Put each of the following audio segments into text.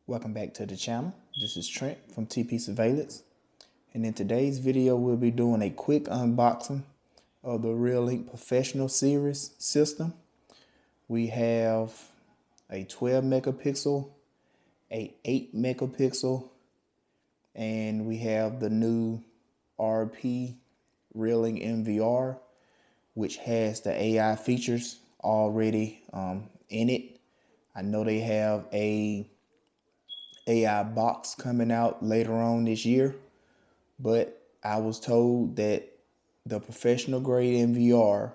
Welcome back to the channel. This is Trent from TP Surveillance, and in today's video we'll be doing a quick unboxing of the Reolink Professional Series system. We have a 12 megapixel, a 8 megapixel, and we have the new RP Reolink MVR, which has the AI features already in it. I know they have a AI box coming out later on this year, but I was told that the professional grade MVR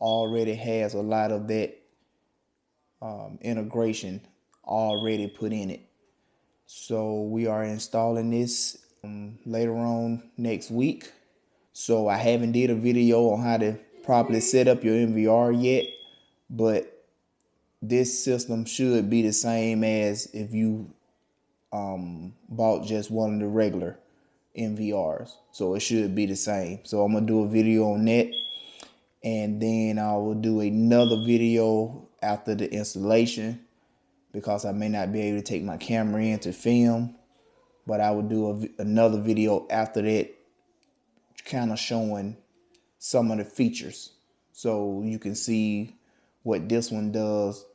already has a lot of that integration already put in it. So we are installing this later on next week. So I haven't did a video on how to properly set up your MVR yet, but this system should be the same as if you bought just one of the regular MVRs. So it should be the same. So I'm gonna do a video on that, and then I will do another video after the installation because I may not be able to take my camera in to film, but I will do another video after that kind of showing some of the features so you can see what this one does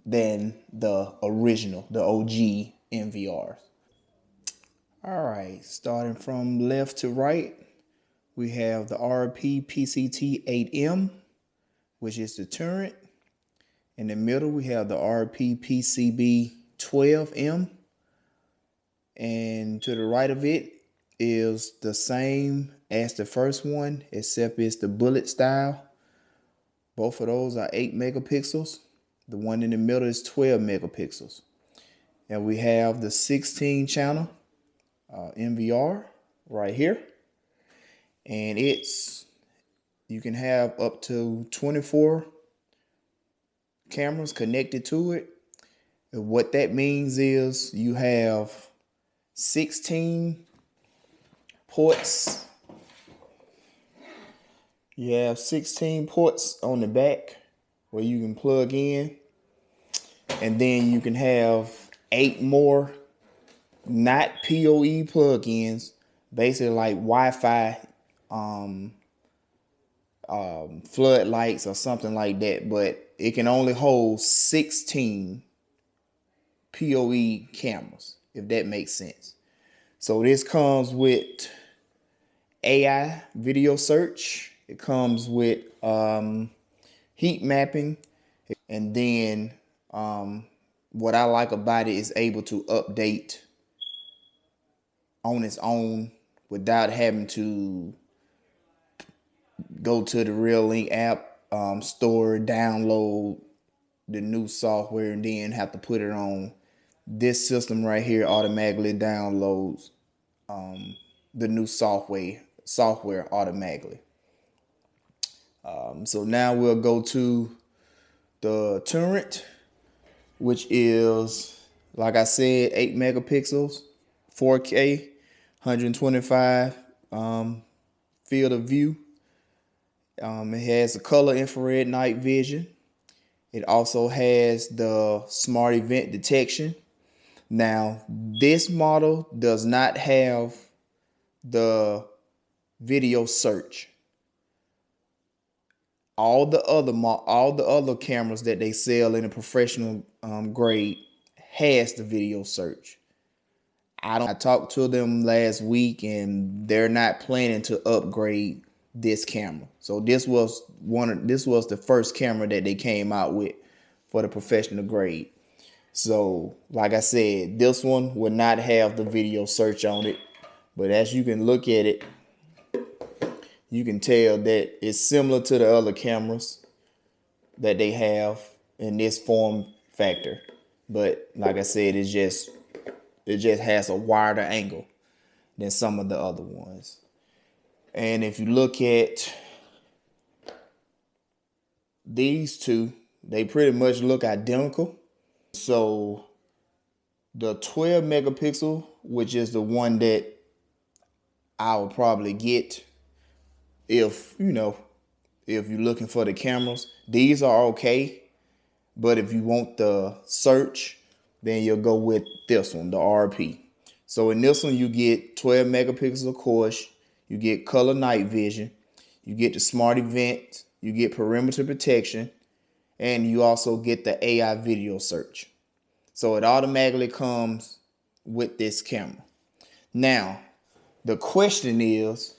than the original, the OG MVRs. All right, starting from left to right, we have the RP PCT 8M, which is the turret. In the middle, we have the RP PCB 12M. And to the right of it is the same as the first one, except it's the bullet style. Both of those are 8 megapixels. The one in the middle is 12 megapixels. And we have the 16 channel MVR right here. And you can have up to 24 cameras connected to it. And what that means is you have 16 ports. You have 16 ports on the back where you can plug in. And then you can have 8 more not POE plugins, basically like Wi-Fi floodlights or something like that, but it can only hold 16 POE cameras, if that makes sense. So this comes with AI video search. It comes with heat mapping, and then what I like about it is able to update on its own without having to go to the Reolink app store, download the new software, and then have to put it on. This system right here automatically downloads the new software automatically. So now we'll go to the turret, which is, like I said, 8 megapixels, 4K, 125 field of view. It has the color infrared night vision. It also has the smart event detection. Now, this model does not have the video search. All the other cameras that they sell in a professional grade has the video search. I talked to them last week, and they're not planning to upgrade this camera. So this was the first camera that they came out with for the professional grade. So like I said, this one will not have the video search on it, but as you can look at it, you can tell that it's similar to the other cameras that they have in this form factor. But like I said, it just has a wider angle than some of the other ones. And if you look at these two, they pretty much look identical. So the 12 megapixel, which is the one that I will probably get if you're looking for the cameras, these are okay. But if you want the search, then you'll go with this one, the RP. So in this one, you get 12 megapixels, of course. You get color night vision. You get the smart event. You get perimeter protection. And you also get the AI video search. So it automatically comes with this camera. Now, the question is,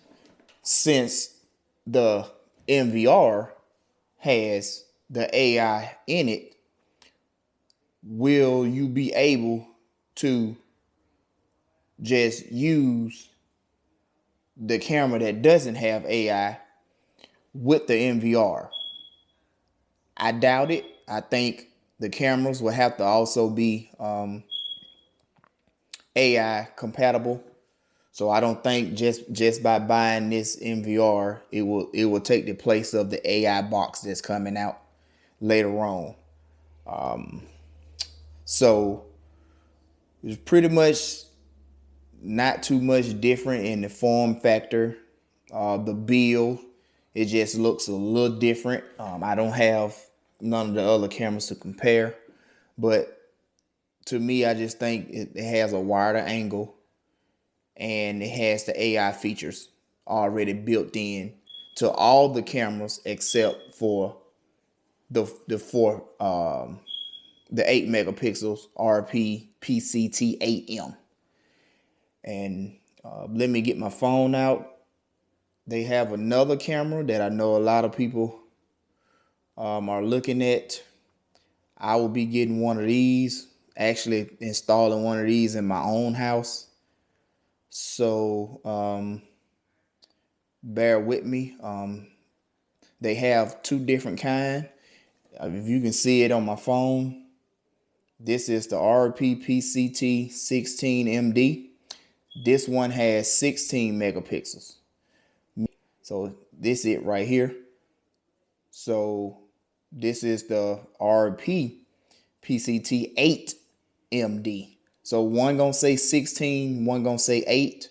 since the MVR has the AI in it, will you be able to just use the camera that doesn't have AI with the MVR? I doubt it. I think the cameras will have to also be AI compatible. So I don't think just by buying this MVR, it will take the place of the AI box that's coming out later on. So it's pretty much not too much different in the form factor. The build, it just looks a little different. I don't have none of the other cameras to compare, but to me, I just think it has a wider angle and it has the AI features already built in to all the cameras except for the 8 megapixels RP PCT 8M. And let me get my phone out. They have another camera that I know a lot of people are looking at. I will be getting one of these, actually installing one of these in my own house. So bear with me. They have two different kinds. If you can see it on my phone, this is the RP PCT 16MD. This one has 16 megapixels. So this is it right here. So this is the RP PCT 8MD. So one gonna say 16, one gonna say 8.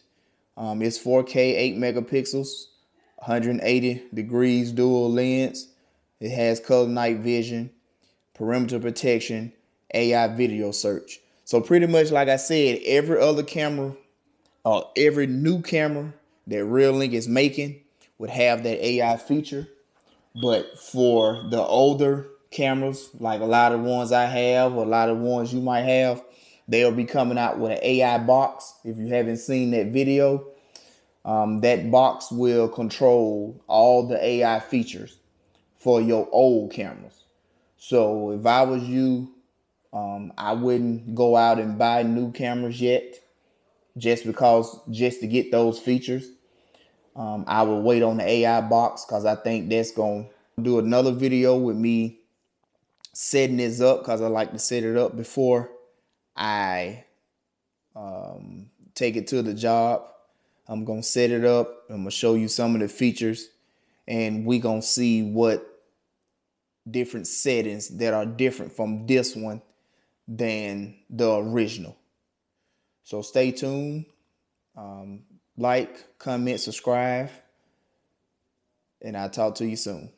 It's 4K, 8 megapixels, 180 degrees dual lens. It has color night vision, perimeter protection, AI video search. So pretty much like I said, every other camera or every new camera that Reolink is making would have that AI feature. But for the older cameras, like a lot of ones I have, or a lot of ones you might have, they'll be coming out with an AI box. If you haven't seen that video, that box will control all the AI features for your old cameras. So if I was you, I wouldn't go out and buy new cameras yet, just to get those features. I will wait on the AI box because I think that's going to do another video with me setting this up, because I like to set it up before I take it to the job. I'm going to set it up. I'm going to show you some of the features, and we going to see what different settings that are different from this one than the original. So stay tuned. Like, comment, subscribe, and I'll talk to you soon.